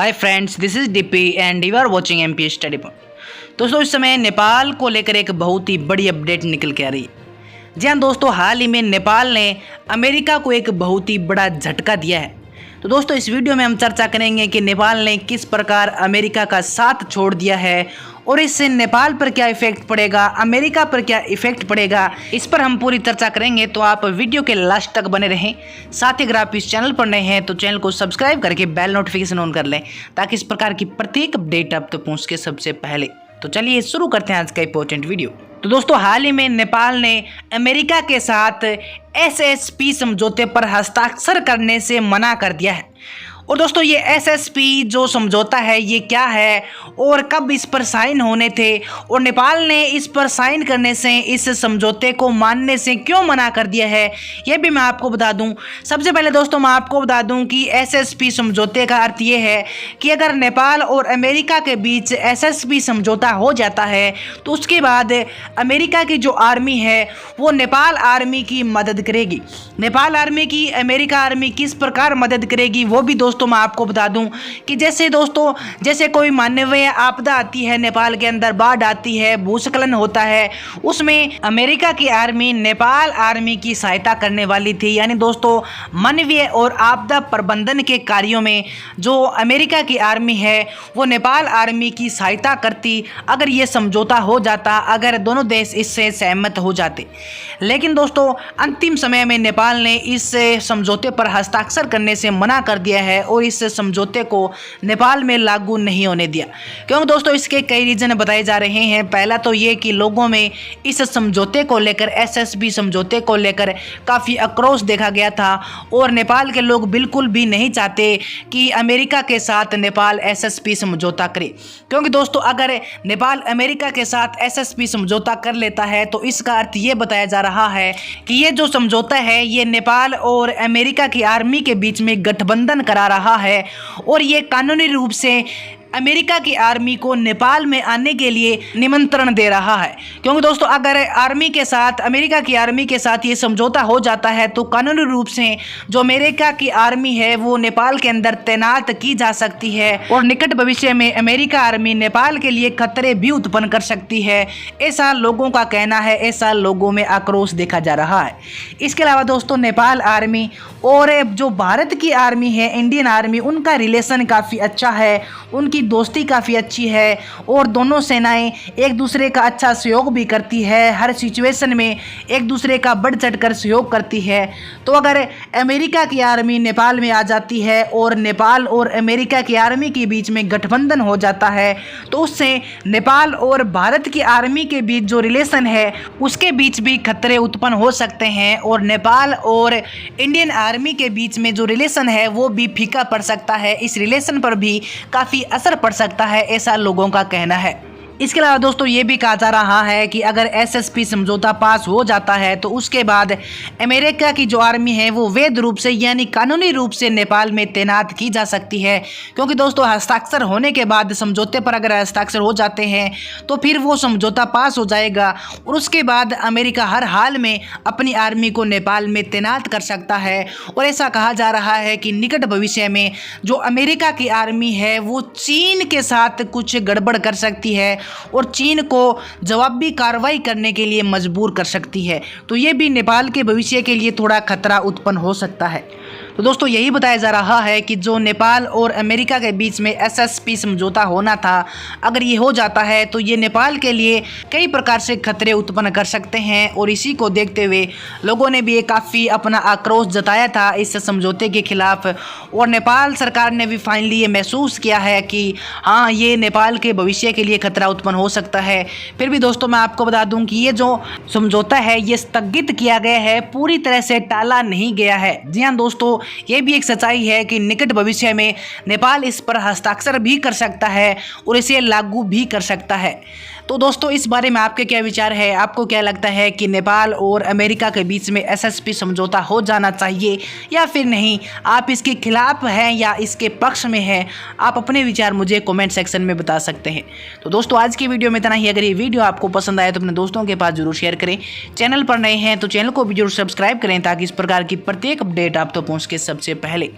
Hi friends, this is DP and you are watching MP study point. दोस्तों, इस समय नेपाल को लेकर एक बहुत ही बड़ी अपडेट निकल के आ रही है। जी हाँ दोस्तों, हाल ही में नेपाल ने अमेरिका को एक बहुत ही बड़ा झटका दिया है। तो दोस्तों, इस वीडियो में हम चर्चा करेंगे कि नेपाल ने किस प्रकार अमेरिका का साथ छोड़ दिया है और इससे नेपाल पर क्या इफेक्ट पड़ेगा, अमेरिका पर क्या इफेक्ट पड़ेगा, इस पर हम पूरी चर्चा करेंगे। तो आप वीडियो के लास्ट तक बने रहें। साथ ही अगर आप इस चैनल पर नए हैं तो चैनल को सब्सक्राइब करके बेल नोटिफिकेशन ऑन कर लें ताकि इस प्रकार की प्रत्येक अपडेट आप तक पहुँच के सबसे पहले। तो चलिए शुरू करते हैं आज का इंपॉर्टेंट वीडियो। तो दोस्तों, हाल ही में नेपाल ने अमेरिका के साथ SSP समझौते पर हस्ताक्षर करने से मना कर दिया है। और दोस्तों, ये SSP जो समझौता है ये क्या है और कब इस पर साइन होने थे और नेपाल ने इस पर साइन करने से, इस समझौते को मानने से क्यों मना कर दिया है, ये भी मैं आपको बता दूं। सबसे पहले दोस्तों, मैं आपको बता दूं कि SSP समझौते का अर्थ ये है कि अगर नेपाल और अमेरिका के बीच SSP समझौता हो जाता है तो उसके बाद अमेरिका की जो आर्मी है वो नेपाल आर्मी की मदद करेगी। नेपाल आर्मी की अमेरिका आर्मी किस प्रकार मदद करेगी वो भी दोस्तों मैं आपको बता दूं कि जैसे कोई मानवीय आपदा आती है, नेपाल के अंदर बाढ़ आती है, भूस्खलन होता है, उसमें अमेरिका की आर्मी नेपाल आर्मी की सहायता करने वाली थी। यानी दोस्तों, मानवीय और आपदा प्रबंधन के कार्यों में जो अमेरिका की आर्मी है वो नेपाल आर्मी की सहायता करती अगर ये समझौता हो जाता, अगर दोनों देश इससे सहमत हो जाते। लेकिन दोस्तों, अंतिम समय में नेपाल ने इस समझौते पर हस्ताक्षर करने से मना कर दिया है और इस समझौते को नेपाल में लागू नहीं होने दिया। क्योंकि दोस्तों, इसके कई रीजन बताए जा रहे हैं। पहला तो ये कि लोगों में इस समझौते को लेकर, SSP समझौते को लेकर काफ़ी आक्रोश देखा गया था और नेपाल के लोग बिल्कुल भी नहीं चाहते कि अमेरिका के साथ नेपाल SSP समझौता करे। क्योंकि दोस्तों, अगर नेपाल अमेरिका के साथ SSP समझौता कर लेता है तो इसका अर्थ ये बताया जा रहा है कि ये जो समझौता है ये नेपाल और अमेरिका की आर्मी के बीच में गठबंधन करा रहा है और ये कानूनी रूप से अमेरिका की आर्मी को नेपाल में आने के लिए निमंत्रण दे रहा है। क्योंकि दोस्तों, अगर आर्मी के साथ, अमेरिका की आर्मी के साथ ये समझौता हो जाता है तो कानूनी रूप से जो अमेरिका की आर्मी है वो नेपाल के अंदर तैनात की जा सकती है और निकट भविष्य में अमेरिका आर्मी नेपाल के लिए खतरे भी उत्पन्न कर सकती है। ऐसा लोगों का कहना है, ऐसा लोगों में आक्रोश देखा जा रहा है। इसके अलावा दोस्तों, नेपाल आर्मी और जो भारत की आर्मी है, इंडियन आर्मी, उनका रिलेशन काफ़ी अच्छा है, उनकी दोस्ती काफ़ी अच्छी है और दोनों सेनाएं एक दूसरे का अच्छा सहयोग भी करती है। हर सिचुएशन में एक दूसरे का बढ़ चढ़कर सहयोग करती है। तो अगर अमेरिका की आर्मी नेपाल में आ जाती है और नेपाल और अमेरिका की आर्मी के बीच में गठबंधन हो जाता है तो उससे नेपाल और भारत की आर्मी के बीच जो रिलेशन है उसके बीच भी खतरे उत्पन्न हो सकते हैं और नेपाल और इंडियन आर्मी के बीच में जो रिलेशन है वो भी फीका पड़ सकता है। इस रिलेशन पर भी काफ़ी असर पड़ सकता है, ऐसा लोगों का कहना है। इसके अलावा दोस्तों, ये भी कहा जा रहा है कि अगर SSP समझौता पास हो जाता है तो उसके बाद अमेरिका की जो आर्मी है वो वैध रूप से, यानी कानूनी रूप से नेपाल में तैनात की जा सकती है। क्योंकि दोस्तों, हस्ताक्षर होने के बाद, समझौते पर अगर हस्ताक्षर हो जाते हैं तो फिर वो समझौता पास हो जाएगा और उसके बाद अमेरिका हर हाल में अपनी आर्मी को नेपाल में तैनात कर सकता है। और ऐसा कहा जा रहा है कि निकट भविष्य में जो अमेरिका की आर्मी है वो चीन के साथ कुछ गड़बड़ कर सकती है और चीन को जवाबी कार्रवाई करने के लिए मजबूर कर सकती है। तो ये भी नेपाल के भविष्य के लिए थोड़ा खतरा उत्पन्न हो सकता है। तो दोस्तों, यही बताया जा रहा है कि जो नेपाल और अमेरिका के बीच में SSP समझौता होना था, अगर ये हो जाता है तो ये नेपाल के लिए कई प्रकार से खतरे उत्पन्न कर सकते हैं। और इसी को देखते हुए लोगों ने भी काफ़ी अपना आक्रोश जताया था इस समझौते के खिलाफ और नेपाल सरकार ने भी फाइनली ये महसूस किया है कि हाँ, ये नेपाल के भविष्य के लिए खतरा उत्पन्न हो सकता है। फिर भी दोस्तों, मैं आपको बता दूं कि ये जो समझौता है ये स्थगित किया गया है, पूरी तरह से टाला नहीं गया है। जी हाँ दोस्तों, ये भी एक सच्चाई है कि निकट भविष्य में नेपाल इस पर हस्ताक्षर भी कर सकता है और इसे लागू भी कर सकता है। तो दोस्तों, इस बारे में आपके क्या विचार है? आपको क्या लगता है कि नेपाल और अमेरिका के बीच में SSP समझौता हो जाना चाहिए या फिर नहीं? आप इसके खिलाफ हैं या इसके पक्ष में हैं? आप अपने विचार मुझे कमेंट सेक्शन में बता सकते हैं। तो दोस्तों, आज की वीडियो में इतना ही। अगर ये वीडियो आपको पसंद आए तो अपने दोस्तों के पास जरूर शेयर करें। चैनल पर नए हैं तो चैनल को भी जरूर सब्सक्राइब करें ताकि इस प्रकार की प्रत्येक अपडेट आप तक पहुँच के सबसे पहले।